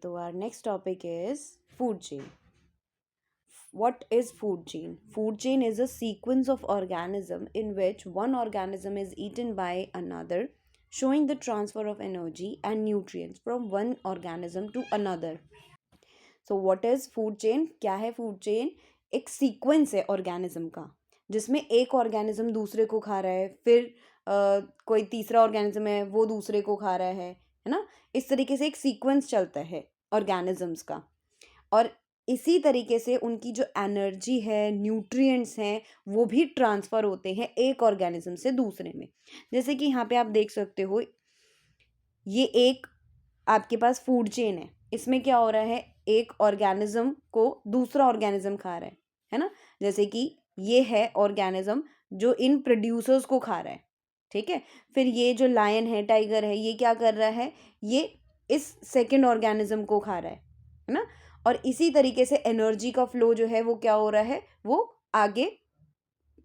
तो our next topic is food chain. What is food chain? Food chain is a sequence of organism in which one organism is eaten by another, showing the transfer of energy and nutrients from one organism to another. So what is food chain? क्या है food chain? एक sequence है organism का जिसमें एक organism दूसरे को खा रहा है, फिर कोई तीसरा ऑर्गेनिज्म है वो दूसरे को खा रहा है ना। इस तरीके से एक सीक्वेंस चलता है ऑर्गेनिजम्स का। और इसी तरीके से उनकी जो एनर्जी है, न्यूट्रिएंट्स हैं, वो भी ट्रांसफ़र होते हैं एक ऑर्गेनिज्म से दूसरे में। जैसे कि यहाँ पे आप देख सकते हो, ये एक आपके पास फूड चेन है। इसमें क्या हो रहा है, एक ऑर्गेनिज्म को दूसरा ऑर्गेनिज्म खा रहा है ना। जैसे कि ये है ऑर्गेनिज्म जो इन प्रोड्यूसर्स को खा रहा है, ठीक है। फिर ये जो लायन है, टाइगर है, ये क्या कर रहा है, ये इस सेकंड ऑर्गेनिज्म को खा रहा है ना। और इसी तरीके से एनर्जी का फ्लो जो है वो क्या हो रहा है, वो आगे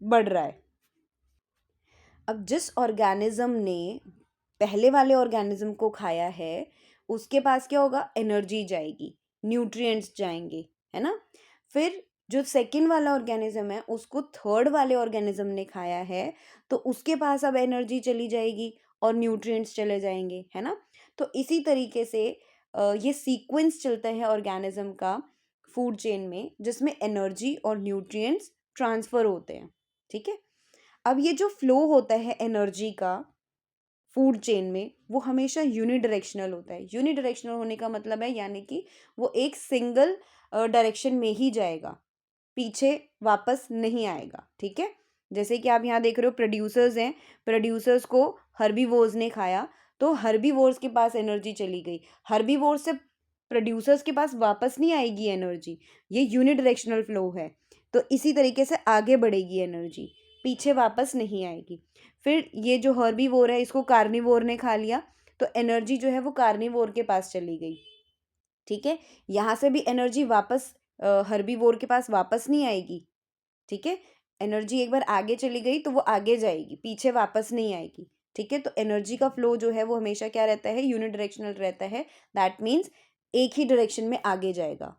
बढ़ रहा है। अब जिस ऑर्गेनिज्म ने पहले वाले ऑर्गेनिज्म को खाया है, उसके पास क्या होगा, एनर्जी जाएगी, न्यूट्रिएंट्स जाएंगे, है ना। फिर जो सेकंड वाला ऑर्गेनिज्म है उसको थर्ड वाले ऑर्गेनिज्म ने खाया है, तो उसके पास अब एनर्जी चली जाएगी और न्यूट्रिएंट्स चले जाएंगे, है ना। तो इसी तरीके से ये सीक्वेंस चलता है ऑर्गेनिज्म का फूड चेन में, जिसमें एनर्जी और न्यूट्रिएंट्स ट्रांसफ़र होते हैं, ठीक है। अब ये जो फ्लो होता है एनर्जी का फूड चेन में, वो हमेशा यूनिडायरेक्शनल होता है। यूनिडायरेक्शनल होने का मतलब है यानी कि वो एक सिंगल डायरेक्शन में ही जाएगा, पीछे वापस नहीं आएगा, ठीक है। जैसे कि आप यहाँ देख रहे हो, प्रोड्यूसर्स हैं, प्रोड्यूसर्स को हर्बीवोर्स ने खाया, तो हर्बीवोर्स के पास एनर्जी चली गई, हर्बीवोर्स से प्रोड्यूसर्स के पास वापस नहीं आएगी एनर्जी। ये यूनिडायरेक्शनल फ्लो है। तो इसी तरीके से आगे बढ़ेगी एनर्जी, पीछे वापस नहीं आएगी। फिर ये जो हर्बीवोर है, इसको कार्निवोर ने खा लिया, तो एनर्जी जो है वो कार्निवोर के पास चली गई, ठीक है। यहाँ से भी एनर्जी वापस हर्बीवोर के पास वापस नहीं आएगी, ठीक है। एनर्जी एक बार आगे चली गई तो वो आगे जाएगी, पीछे वापस नहीं आएगी, ठीक है। तो एनर्जी का फ्लो जो है वो हमेशा क्या रहता है, यूनिडायरेक्शनल रहता है। दैट मीन्स एक ही डायरेक्शन में आगे जाएगा।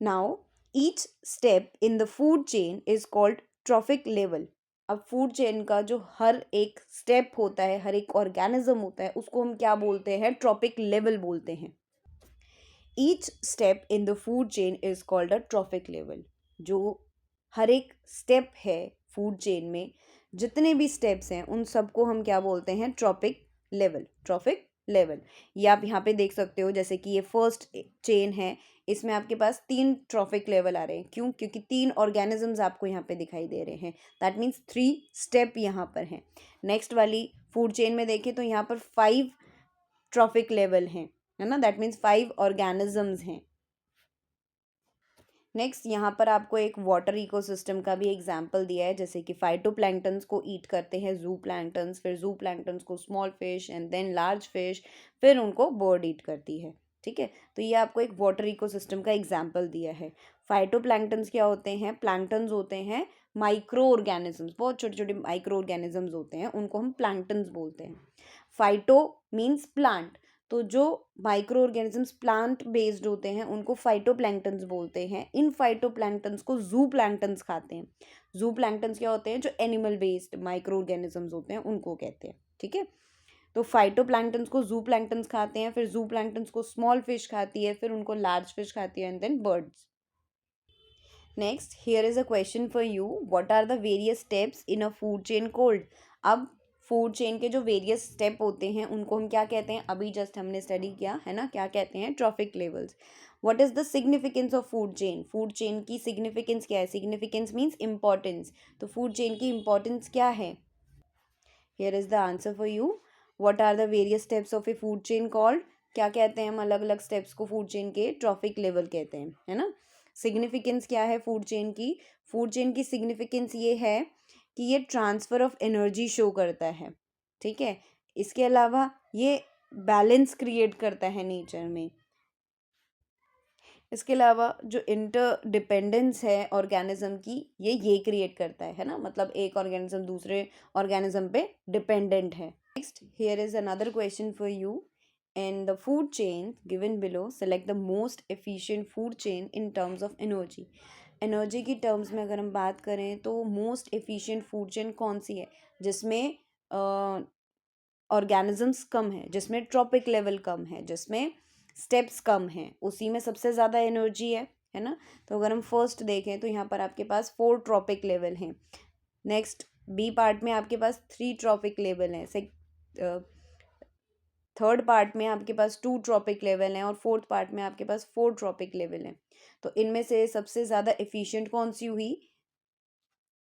Now each step in the food chain is called trophic level. अब फूड चेन का जो हर एक स्टेप होता है, हर एक ऑर्गेनिज्म होता है, उसको हम क्या बोलते हैं, ट्रॉपिक लेवल बोलते हैं। Each step in the food chain is called a trophic level. जो हर एक स्टेप है फूड चेन में, जितने भी स्टेप्स हैं उन सबको हम क्या बोलते हैं, ट्रॉपिक लेवल। ट्रॉपिक लेवल ये आप यहाँ पे देख सकते हो। जैसे कि ये फर्स्ट चेन है, इसमें आपके पास 3 ट्रॉफिक लेवल आ रहे हैं। क्यों? क्योंकि 3 ऑर्गेनिजम्स आपको यहाँ पे दिखाई दे रहे हैं। दैट मीन्स 3 स्टेप यहाँ पर हैं। नेक्स्ट वाली फूड चेन में देखें तो यहाँ पर 5 ट्रॉफिक लेवल हैं, है ना। दैट मीन्स 5 ऑर्गेनिजम्स हैं। नेक्स्ट यहाँ पर आपको एक वाटर इकोसिस्टम का भी एग्जाम्पल दिया है। जैसे कि फाइटोप्लैंक्टन्स को ईट करते हैं जू प्लैंक्टन्स, फिर जू प्लैंक्टन्स को small fish and then large fish, फिर उनको बर्ड ईट करती है, ठीक है। तो ये आपको एक वाटर इकोसिस्टम का एग्जाम्पल दिया है। फाइटोप्लैंक्टन्स क्या होते हैं, प्लैंक्टन्स होते हैं माइक्रो ऑर्गेनिजम्स, बहुत छोटे छोटे माइक्रो ऑर्गेनिजम्स होते हैं, उनको हम प्लैंक्टन्स बोलते हैं। फाइटो मीन्स प्लांट, तो जो माइक्रो ऑर्गेनिजम्स प्लांट बेस्ड होते हैं उनको फाइटोप्लैंक्टन्स बोलते हैं। इन फाइटोप्लैंक्टन्स को जू प्लैंक्टन्स खाते हैं। जू प्लैंक्टन्स क्या होते हैं, जो एनिमल बेस्ड माइक्रो ऑर्गेनिजम्स होते हैं उनको कहते हैं, ठीक है। तो फाइटोप्लैंक्टन्स को जू प्लैंक्टन्स खाते हैं, फिर जू प्लैंक्टन्स को स्मॉल फिश खाती है, फिर उनको लार्ज फिश खाती है and then birds. Next here is a question for you, what are the various steps in a food chain called. अब फूड चेन के जो वेरियस स्टेप होते हैं उनको हम क्या कहते हैं, अभी जस्ट हमने स्टडी किया है ना, क्या कहते हैं, trophic levels. What is the significance of food chain. Food chain की सिग्निफिकेंस क्या है, सिग्निफिकेंस मीन्स इंपॉर्टेंस। तो फूड चेन की इंपॉर्टेंस क्या है, here is the answer for you. What are the various steps of a food chain called, क्या कहते हैं हम अलग अलग स्टेप्स को फूड चेन के, ट्रॉफिक लेवल कहते हैं, है ना। सिग्निफिकेंस क्या है फूड चेन की, फूड चेन की सिग्निफिकेंस ये है कि ये ट्रांसफ़र ऑफ एनर्जी शो करता है, ठीक है। इसके अलावा ये बैलेंस क्रिएट करता है नेचर में। इसके अलावा जो इंटर डिपेंडेंस है ऑर्गेनिज्म की, ये क्रिएट करता है ना। मतलब एक ऑर्गेनिज्म दूसरे ऑर्गेनिज्म पे डिपेंडेंट है। Next here is another question for you, In the food chain given below, select the most efficient food chain in terms of energy. Energy की टर्म्स में अगर हम बात करें तो मोस्ट एफिशिएंट फूड चेन कौन सी है, जिसमें ऑर्गेनिजम्स कम है, जिसमें ट्रॉपिक लेवल कम है, जिसमें स्टेप्स कम हैं, उसी में सबसे ज़्यादा एनर्जी है ना। तो अगर हम फर्स्ट देखें तो यहाँ पर आपके पास 4 ट्रॉपिक लेवल हैं। नेक्स्ट बी पार्ट में आपके पास 3 ट्रॉपिक लेवल हैं। थर्ड पार्ट में आपके पास 2 ट्रॉपिक लेवल हैं और फोर्थ पार्ट में आपके पास 4 ट्रॉपिक लेवल हैं। तो इनमें से सबसे ज़्यादा एफिशिएंट कौन सी हुई?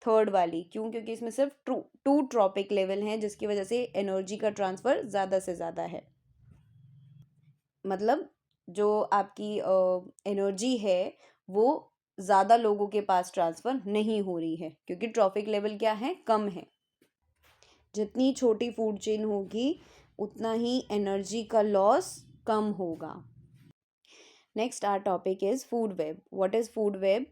थर्ड वाली। क्यों? क्योंकि इसमें सिर्फ 2 ट्रॉपिक लेवल हैं, जिसकी वजह से एनर्जी का ट्रांसफ़र ज़्यादा से ज़्यादा है। मतलब जो आपकी एनर्जी है वो ज़्यादा लोगों के पास ट्रांसफ़र नहीं हो रही है, क्योंकि ट्रॉपिक लेवल क्या है? कम है। जितनी छोटी फूड चेन होगी उतना ही एनर्जी का लॉस कम होगा। Next our topic is food web. What is food web?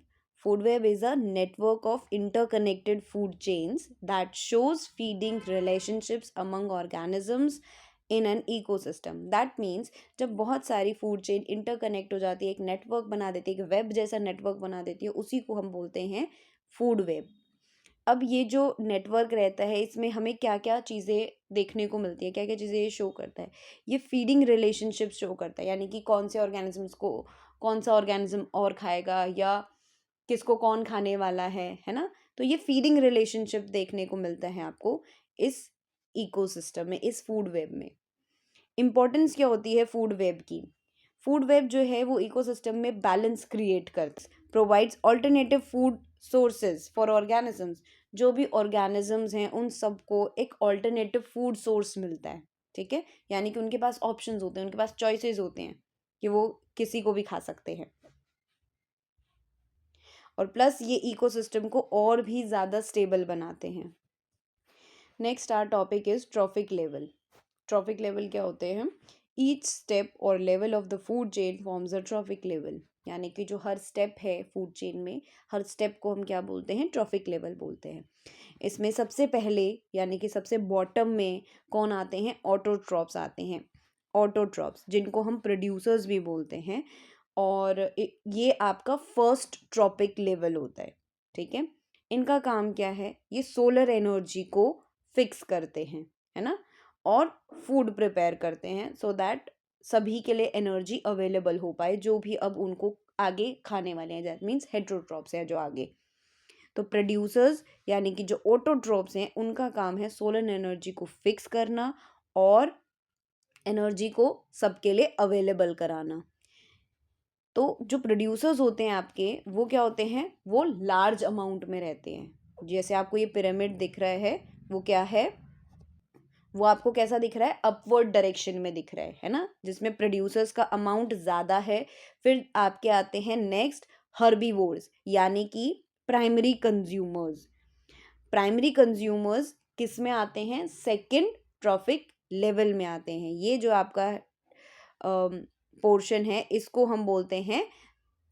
Food web is a network of interconnected food chains that shows feeding relationships among organisms in an ecosystem. That means जब बहुत सारी food chain interconnect हो जाती है, एक network बना देती है, एक वेब जैसा नेटवर्क बना देती है, उसी को हम बोलते हैं फूड वेब। अब ये जो नेटवर्क रहता है इसमें हमें क्या क्या चीज़ें देखने को मिलती है, क्या क्या चीज़ें ये शो करता है? ये फीडिंग रिलेशनशिप शो करता है, यानी कि कौन से ऑर्गेनिजम्स को कौन सा ऑर्गेनिज्म और खाएगा या किसको कौन खाने वाला है ना। तो ये फीडिंग रिलेशनशिप देखने को मिलता है आपको इस इकोसिस्टम में, इस फूड वेब में। इम्पोर्टेंस क्या होती है फूड वेब की? फूड वेब जो है वो इकोसिस्टम में बैलेंस क्रिएट कर provides alternative food sources for organisms. जो भी ऑर्गेनिजम्स हैं उन सबको एक ऑल्टरनेटिव फूड सोर्स मिलता है, ठीक है। यानी कि उनके पास ऑप्शंस होते हैं, उनके पास चॉइसेस होते हैं कि वो किसी को भी खा सकते हैं। और प्लस ये इकोसिस्टम को और भी ज़्यादा स्टेबल बनाते हैं। Next our topic is trophic level. Trophic level क्या होते हैं? ईच स्टेप और level of the food chain forms a trophic level. यानी कि जो हर स्टेप है फूड चेन में, हर स्टेप को हम क्या बोलते हैं? ट्रॉफिक लेवल बोलते हैं। इसमें सबसे पहले यानी कि सबसे बॉटम में कौन आते हैं? ऑटोट्रॉप्स आते हैं। ऑटोट्रॉप्स जिनको हम प्रोड्यूसर्स भी बोलते हैं, और ये आपका फर्स्ट ट्रॉपिक लेवल होता है, ठीक है। इनका काम क्या है? ये सोलर एनर्जी को फिक्स करते हैं, है ना, और फूड प्रिपेयर करते हैं सो दैट सभी के लिए एनर्जी अवेलेबल हो पाए, जो भी अब उनको आगे खाने वाले हैं। दैट मीन्स हेट्रोट्रॉप्स हैं जो आगे। तो प्रोड्यूसर्स यानी कि जो ऑटोट्रॉप्स हैं उनका काम है सोलर एनर्जी को फिक्स करना और एनर्जी को सबके लिए अवेलेबल कराना। तो जो प्रोड्यूसर्स होते हैं आपके, वो क्या होते हैं? वो लार्ज अमाउंट में रहते हैं। जैसे आपको ये पिरामिड दिख रहा है, वो क्या है? वो आपको कैसा दिख रहा है? अपवर्ड डायरेक्शन में दिख रहा है ना, जिसमें प्रोड्यूसर्स का अमाउंट ज़्यादा है। फिर आपके आते हैं नेक्स्ट हर्बीवोर्स, यानी कि प्राइमरी कंज्यूमर्स। प्राइमरी कंज्यूमर्स किस में आते हैं? सेकेंड ट्रॉफिक लेवल में आते हैं। ये जो आपका पोर्शन है इसको हम बोलते हैं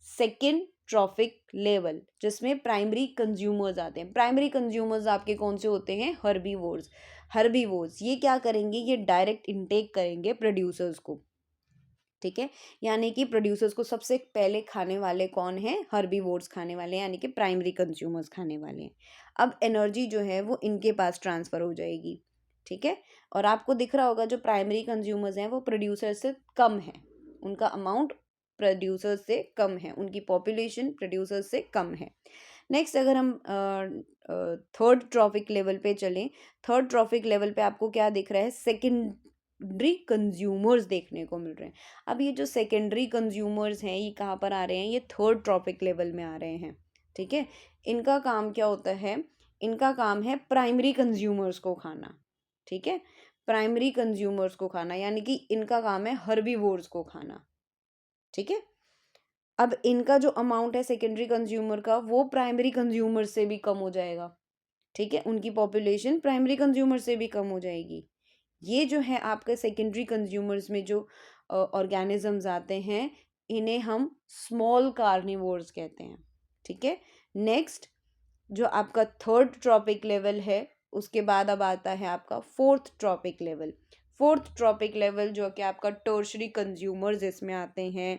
सेकेंड ट्रॉफिक लेवल, जिसमें प्राइमरी कंज्यूमर्स आते हैं। प्राइमरी कंज्यूमर्स आपके कौन से होते हैं? हर्बीवोर्स। हर्बीवोर्स ये क्या करेंगे? ये डायरेक्ट इनटेक करेंगे प्रोड्यूसर्स को, ठीक है। यानी कि प्रोड्यूसर्स को सबसे पहले खाने वाले कौन है? हर्बीवोर्स खाने वाले हैं, यानी कि प्राइमरी कंज्यूमर्स खाने वाले हैं। अब एनर्जी जो है वो इनके पास ट्रांसफ़र हो जाएगी, ठीक है। और आपको दिख रहा होगा जो प्राइमरी कंज्यूमर्स हैं वो प्रोड्यूसर से कम है, उनका अमाउंट प्रोड्यूसर्स से कम है, उनकी पॉपुलेशन प्रोड्यूसर्स से कम है। नेक्स्ट अगर हम थर्ड ट्रॉफिक लेवल पे चलें, थर्ड ट्रॉफिक लेवल पे आपको क्या दिख रहा है? सेकेंडरी कंज्यूमर्स देखने को मिल रहे हैं। अब ये जो सेकेंडरी कंज्यूमर्स हैं ये कहाँ पर आ रहे हैं? ये थर्ड ट्रॉपिक लेवल में आ रहे हैं, ठीक है। इनका काम क्या होता है? इनका काम है प्राइमरी कंज्यूमर्स को खाना, ठीक है। प्राइमरी कंज्यूमर्स को खाना, यानी कि इनका काम है हर्बीवोर्स को खाना, ठीक है। अब इनका जो अमाउंट है सेकेंडरी कंज्यूमर का, वो प्राइमरी कंज्यूमर से भी कम हो जाएगा, ठीक है। उनकी पॉपुलेशन प्राइमरी कंज्यूमर से भी कम हो जाएगी। ये जो है आपके सेकेंडरी कंज्यूमर्स में जो ऑर्गेनिजम्स आते हैं, इन्हें हम स्मॉल कार्निवोर्स कहते हैं, ठीक है। नेक्स्ट जो आपका थर्ड ट्रॉपिक लेवल है, उसके बाद अब आता है आपका fourth trophic level. Fourth trophic level जो कि आपका टर्शरी कंज्यूमर्स इसमें आते हैं।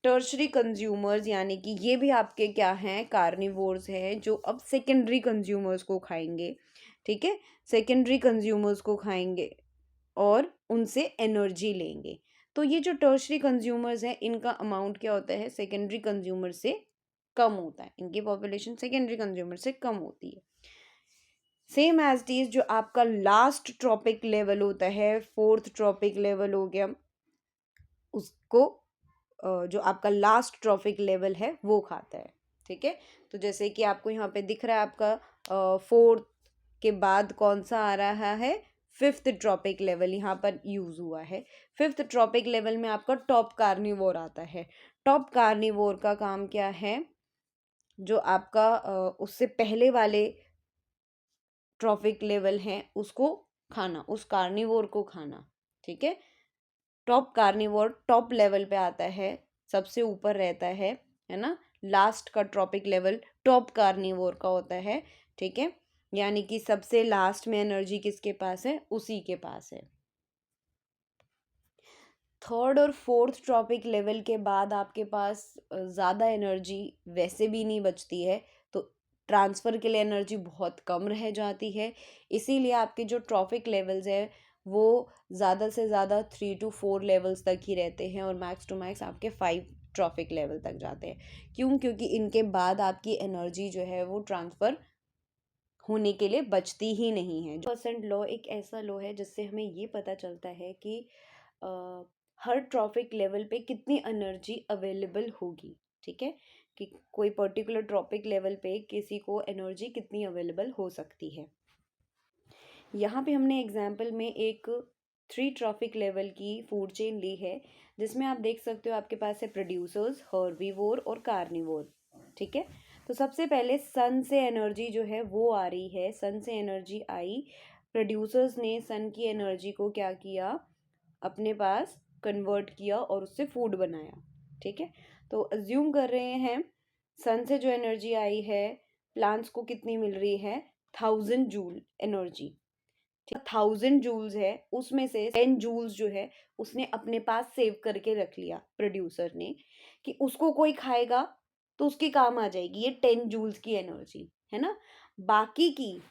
टर्शरी कंज्यूमर्स यानी कि ये भी आपके क्या हैं, कार्निवोर्स हैं, जो अब सेकेंडरी कंज्यूमर्स को खाएंगे। ठीक है, सेकेंडरी कंज्यूमर्स को खाएंगे और उनसे एनर्जी लेंगे। तो ये जो टर्शरी कंज्यूमर्स हैं इनका अमाउंट क्या होता है, सेकेंडरी कंज्यूमर से कम होता है, इनकी पॉपुलेशन सेकेंडरी कंज्यूमर से कम होती है। सेम एज इट इज जो आपका लास्ट ट्रॉपिक लेवल होता है, फोर्थ ट्रॉपिक लेवल हो गया, उसको जो आपका लास्ट ट्रॉपिक लेवल है वो खाता है। ठीक है, तो जैसे कि आपको यहाँ पे दिख रहा है आपका फोर्थ के बाद कौन सा आ रहा है, फिफ्थ ट्रॉपिक लेवल यहाँ पर यूज हुआ है। फिफ्थ ट्रॉपिक लेवल में आपका टॉप कार्निवोर आता है। टॉप कार्निवोर का काम क्या है, जो आपका उससे पहले वाले ट्रॉपिक लेवल है उसको खाना, उस कार्निवोर को खाना। ठीक है, टॉप कार्निवोर टॉप लेवल पे आता है, सबसे ऊपर रहता है ना। लास्ट का ट्रॉपिक लेवल टॉप कार्निवोर का होता है। ठीक है, यानी कि सबसे लास्ट में एनर्जी किसके पास है, उसी के पास है। थर्ड और फोर्थ ट्रॉपिक लेवल के बाद आपके पास ज़्यादा एनर्जी वैसे भी नहीं बचती है, तो ट्रांसफ़र के लिए एनर्जी बहुत कम रह जाती है। इसीलिए आपके जो ट्रॉपिक लेवल्स है वो ज़्यादा से ज़्यादा 3 to 4 लेवल्स तक ही रहते हैं, और मैक्स टू मैक्स आपके 5 ट्रॉपिक लेवल तक जाते हैं। क्यों, क्योंकि इनके बाद आपकी एनर्जी जो है वो ट्रांसफ़र होने के लिए बचती ही नहीं है। परसेंट लॉ एक ऐसा लॉ है जिससे हमें ये पता चलता है कि हर ट्रॉपिक लेवल पे कितनी एनर्जी अवेलेबल होगी। ठीक है, कि कोई पर्टिकुलर ट्रॉपिक लेवल पे किसी को एनर्जी कितनी अवेलेबल हो सकती है। यहाँ पे हमने एग्जाम्पल में एक 3 ट्रॉपिक लेवल की फूड चेन ली है, जिसमें आप देख सकते हो आपके पास है प्रोड्यूसर्स, हर्बीवोर और कार्निवोर। ठीक है, तो सबसे पहले सन से एनर्जी जो है वो आ रही है, सन से एनर्जी आई। प्रोड्यूसर्स ने सन की एनर्जी को क्या किया, अपने पास कन्वर्ट किया और उससे फूड बनाया। ठीक है, तो अज्यूम कर रहे हैं सन से जो एनर्जी आई है प्लांट्स को कितनी मिल रही है, 1000 जूल एनर्जी। 1000 जूल्स है, उसमें से 10 जूल्स जो है उसने अपने पास सेव करके रख लिया प्रोड्यूसर ने, कि उसको कोई खाएगा तो उसके काम आ जाएगी ये 10 जूल्स की एनर्जी, है ना। बाकी की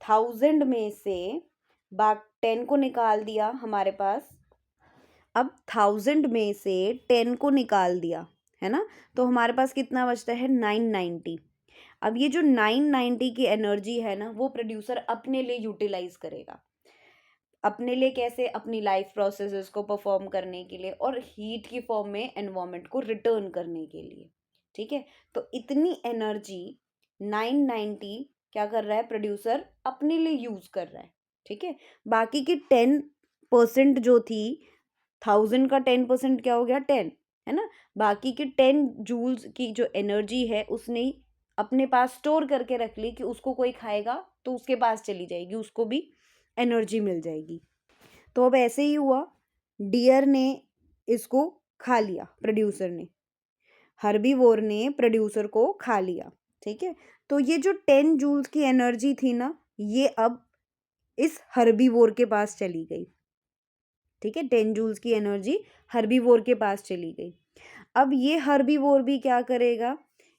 1000 में से 10 को निकाल दिया हमारे पास। अब 1000 में से 10 को निकाल दिया, है ना, तो हमारे पास कितना बचता है, 990। अब ये जो 990 की एनर्जी है ना वो प्रोड्यूसर अपने लिए यूटिलाइज करेगा। अपने लिए कैसे, अपनी लाइफ प्रोसेसेस को परफॉर्म करने के लिए और हीट की फॉर्म में एनवायरनमेंट को रिटर्न करने के लिए। ठीक है, तो इतनी एनर्जी 990 क्या कर रहा है, प्रोड्यूसर अपने लिए यूज कर रहा है। ठीक है, बाकी की 10% जो थी, 1000 का 10% क्या हो गया, 10, है ना। बाकी की 10 जूल्स की जो एनर्जी है उसने अपने पास स्टोर करके रख ली, कि उसको कोई खाएगा तो उसके पास चली जाएगी, उसको भी एनर्जी मिल जाएगी। तो अब ऐसे ही हुआ, डियर ने इसको खा लिया, प्रोड्यूसर ने, हर्बीवोर ने प्रोड्यूसर को खा लिया। ठीक है, तो ये जो 10 जूल्स की एनर्जी थी ना ये अब इस हर्बीवोर के पास चली गई। ठीक है, 10 जूल्स की एनर्जी हर्बीवोर के पास चली गई। अब ये हर्बीवोर भी क्या करेगा,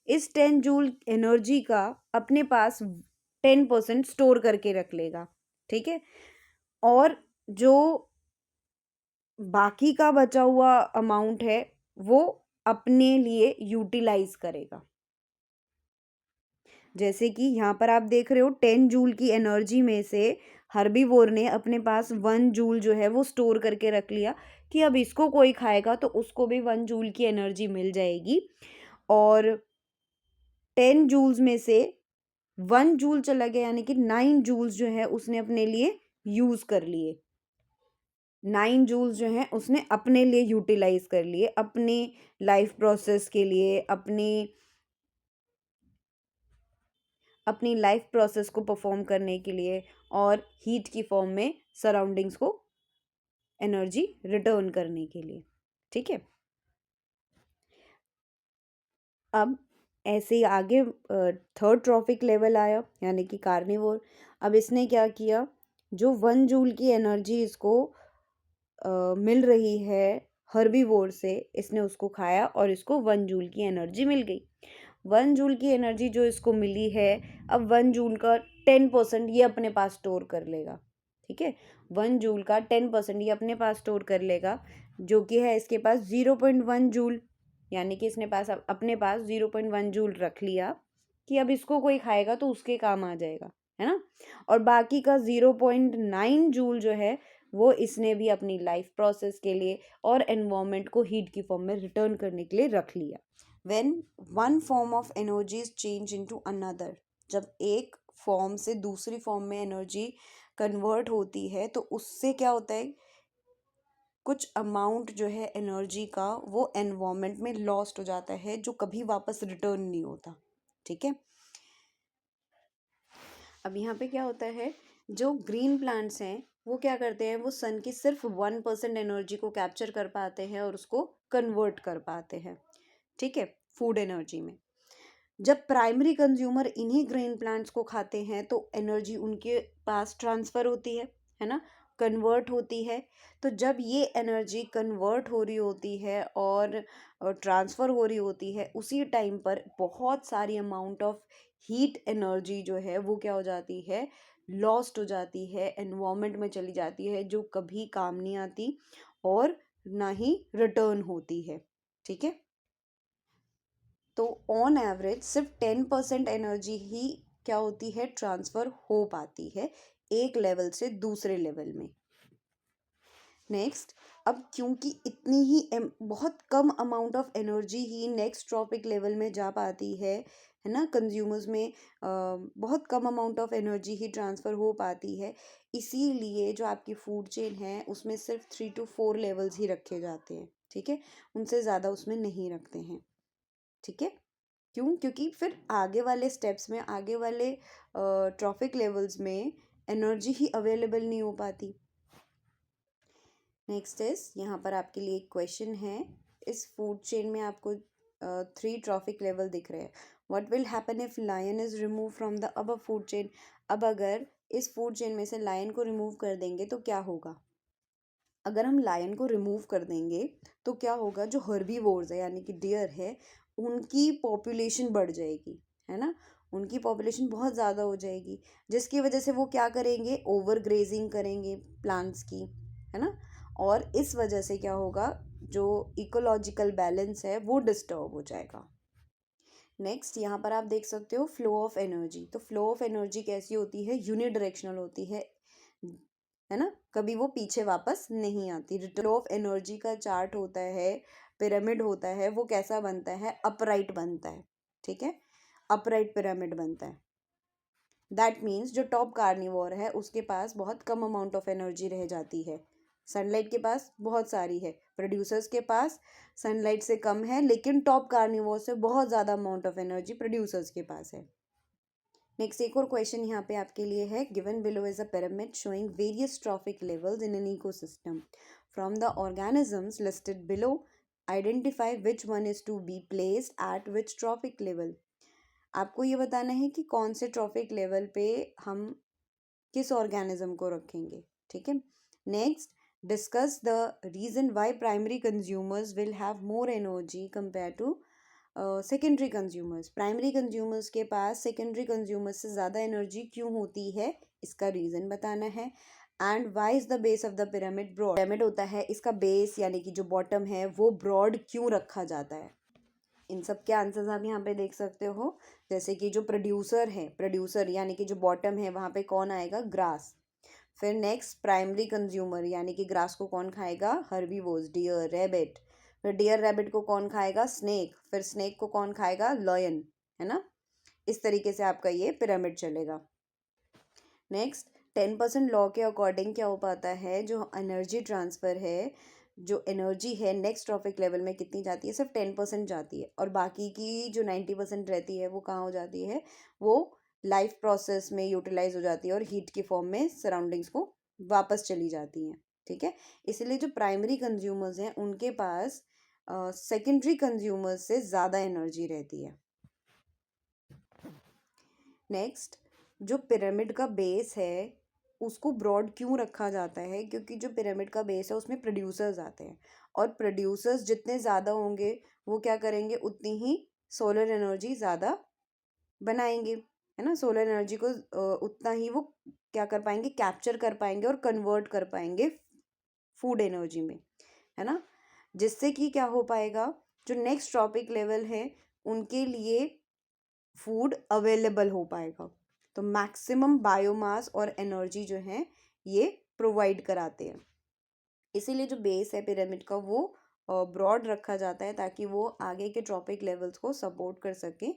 इस 10 जूल एनर्जी का अपने पास 10% स्टोर करके रख लेगा। ठीक है, और जो बाकी का बचा हुआ अमाउंट है वो अपने लिए यूटिलाइज करेगा। जैसे कि यहाँ पर आप देख रहे हो 10 जूल की एनर्जी में से हर्बीवोर ने अपने पास 1 जूल जो है वो स्टोर करके रख लिया, कि अब इसको कोई खाएगा तो उसको भी 1 जूल की एनर्जी मिल जाएगी। और 10 जूल्स में से 1 जूल चला गया, यानी कि 9 जूल्स जो है उसने अपने लिए यूज कर लिए। 9 जूल्स जो हैं उसने अपने लिए यूटिलाइज कर लिए, अपने लाइफ प्रोसेस के लिए, अपनी लाइफ प्रोसेस को परफॉर्म करने के लिए, और हीट की फॉर्म में सराउंडिंग्स को एनर्जी रिटर्न करने के लिए। ठीक है, अब ऐसे ही आगे थर्ड ट्रॉपिक लेवल आया, यानी कि कार्निवोर। अब इसने क्या किया, जो 1 जूल की एनर्जी इसको मिल रही है हर्बीवोर से, इसने उसको खाया और इसको 1 जूल की एनर्जी मिल गई। 1 जूल की एनर्जी जो इसको मिली है, अब 1 जूल का 10% ये अपने पास स्टोर कर लेगा। ठीक है, 1 जूल का 10% ये अपने पास स्टोर कर लेगा, जो कि है इसके पास 0.1 जूल। यानी कि इसने पास अपने पास 0.1 जूल रख लिया कि अब इसको कोई खाएगा तो उसके काम आ जाएगा, है ना। और बाकी का 0.9 जूल जो है वो इसने भी अपनी लाइफ प्रोसेस के लिए और एनवायरनमेंट को हीट की फॉर्म में रिटर्न करने के लिए रख लिया। When one form of energy is change into another, जब एक फॉर्म से दूसरी फॉर्म में एनर्जी कन्वर्ट होती है तो उससे क्या होता है, कुछ अमाउंट जो है एनर्जी का वो एनवायरनमेंट में लॉस्ट हो जाता है, जो कभी वापस रिटर्न नहीं होता। ठीक है, अब यहाँ पे क्या होता है, जो ग्रीन प्लांट्स हैं वो क्या करते हैं, वो सन की सिर्फ 1% एनर्जी को कैप्चर कर पाते हैं और उसको कन्वर्ट कर पाते हैं, ठीक है, फूड एनर्जी में। जब प्राइमरी कंज्यूमर इन्हीं ग्रीन प्लांट्स को खाते हैं तो एनर्जी उनके पास ट्रांसफ़र होती है ना, कन्वर्ट होती है। तो जब ये एनर्जी कन्वर्ट हो रही होती है और ट्रांसफ़र हो रही होती है, उसी टाइम पर बहुत सारी अमाउंट ऑफ हीट एनर्जी जो है वो क्या हो जाती है, लॉस्ट हो जाती है, एनवायरनमेंट में चली जाती है, जो कभी काम नहीं आती और ना ही रिटर्न होती है। ठीक है, तो ऑन एवरेज सिर्फ 10% एनर्जी ही क्या होती है, ट्रांसफ़र हो पाती है एक लेवल से दूसरे लेवल में। नेक्स्ट, अब क्योंकि इतनी ही बहुत कम अमाउंट ऑफ एनर्जी ही नेक्स्ट ट्रॉपिक लेवल में जा पाती है ना, कंज्यूमर्स में बहुत कम अमाउंट ऑफ एनर्जी ही ट्रांसफ़र हो पाती है, इसीलिए जो आपकी फूड चेन है उसमें सिर्फ 3 to 4 लेवल्स ही रखे जाते हैं। ठीक है, उनसे ज़्यादा उसमें नहीं रखते हैं। ठीक है, क्यों, क्योंकि फिर आगे वाले स्टेप्स में, आगे वाले ट्रॉफिक लेवल्स में एनर्जी ही अवेलेबल नहीं हो पाती। नेक्स्ट इज, यहाँ पर आपके लिए एक क्वेश्चन है, इस फूड चेन में आपको 3 ट्रॉफिक लेवल दिख रहे हैं। What will happen if lion is remove from the above food chain. अब अगर इस फूड चेन में से लायन को रिमूव कर देंगे तो क्या होगा। अगर हम लायन को रिमूव कर देंगे तो क्या होगा, जो हर्बीवोर्स है यानी कि डियर है, उनकी पॉपुलेशन बढ़ जाएगी, है ना, उनकी पॉपुलेशन बहुत ज़्यादा हो जाएगी, जिसकी वजह से वो क्या करेंगे, ओवर ग्रेजिंग करेंगे प्लांट्स की, है ना। और इस वजह से क्या होगा, जो इकोलॉजिकल बैलेंस है वो डिस्टर्ब हो जाएगा। नेक्स्ट, यहाँ पर आप देख सकते हो फ्लो ऑफ एनर्जी। तो फ्लो ऑफ एनर्जी कैसी होती है, यूनिडायरेक्शनल होती है ना, कभी वो पीछे वापस नहीं आती। रिटर्न ऑफ एनर्जी का चार्ट होता है, पिरामिड होता है, वो कैसा बनता है, अपराइट बनता है। ठीक है, अपराइट पिरामिड बनता है। दैट मीन्स जो टॉप कार्निवोर है उसके पास बहुत कम अमाउंट ऑफ एनर्जी रह जाती है, सनलाइट के पास बहुत सारी है, प्रोड्यूसर्स के पास सनलाइट से कम है, लेकिन टॉप कार्निवोर से बहुत ज़्यादा अमाउंट ऑफ एनर्जी प्रोड्यूसर्स के पास है। नेक्स्ट एक और क्वेश्चन यहाँ पे आपके लिए है, given below is a pyramid showing various trophic levels in an ecosystem. From the organisms listed below, identify which one is to be placed at which trophic level. आपको ये बताना है कि कौन से ट्रॉफिक लेवल पे हम किस ऑर्गेनिज्म को रखेंगे। ठीक है, next, discuss the reason why primary consumers will have more energy compare to secondary consumers. Primary consumers के पास सेकेंडरी कंज्यूमर्स से ज़्यादा एनर्जी क्यों होती है, इसका रीज़न बताना है। And why is the base of the pyramid broad. Pyramid होता है, इसका बेस यानी कि जो बॉटम है वो ब्रॉड क्यों रखा जाता है। इन सब के आंसर्स आप यहाँ पे देख सकते हो, जैसे कि जो प्रोड्यूसर है, प्रोड्यूसर यानी कि जो बॉटम है वहाँ पे कौन आएगा, ग्रास। फिर नेक्स्ट, प्राइमरी कंज्यूमर यानी कि ग्रास को कौन खाएगा, हर्बीवोर्स, डियर, रैबिट। फिर डियर रैबिट को कौन खाएगा, स्नेक। फिर स्नेक को कौन खाएगा, लॉयन, है ना। इस तरीके से आपका ये पिरामिड चलेगा। नेक्स्ट, 10% लॉ के अकॉर्डिंग क्या हो पाता है, जो एनर्जी ट्रांसफ़र है, जो एनर्जी है नेक्स्ट ट्रॉफिक लेवल में कितनी जाती है, सिर्फ 10% जाती है, और बाकी की जो 90% रहती है वो कहाँ हो जाती है, वो लाइफ प्रोसेस में यूटिलाइज हो जाती है और हीट की फॉर्म में सराउंडिंग्स को वापस चली जाती हैं। ठीक है, इसलिए जो प्राइमरी कंज्यूमर्स हैं उनके पास सेकेंडरी कंज्यूमर्स से ज़्यादा एनर्जी रहती है। नेक्स्ट, जो पिरामिड का बेस है उसको ब्रॉड क्यों रखा जाता है? क्योंकि जो पिरामिड का बेस है उसमें प्रोड्यूसर्स आते हैं, और प्रोड्यूसर्स जितने ज़्यादा होंगे वो क्या करेंगे, उतनी ही सोलर एनर्जी ज़्यादा बनाएंगे, है ना। सोलर एनर्जी को उतना ही वो क्या कर पाएंगे, कैप्चर कर पाएंगे और कन्वर्ट कर पाएंगे फूड एनर्जी में, है ना। जिससे कि क्या हो पाएगा, जो नेक्स्ट ट्रॉपिक लेवल है उनके लिए फूड अवेलेबल हो पाएगा। तो मैक्सिमम बायोमास और एनर्जी जो है ये प्रोवाइड कराते हैं। इसीलिए जो बेस है पिरामिड का वो ब्रॉड रखा जाता है, ताकि वो आगे के ट्रॉपिक लेवल्स को सपोर्ट कर सके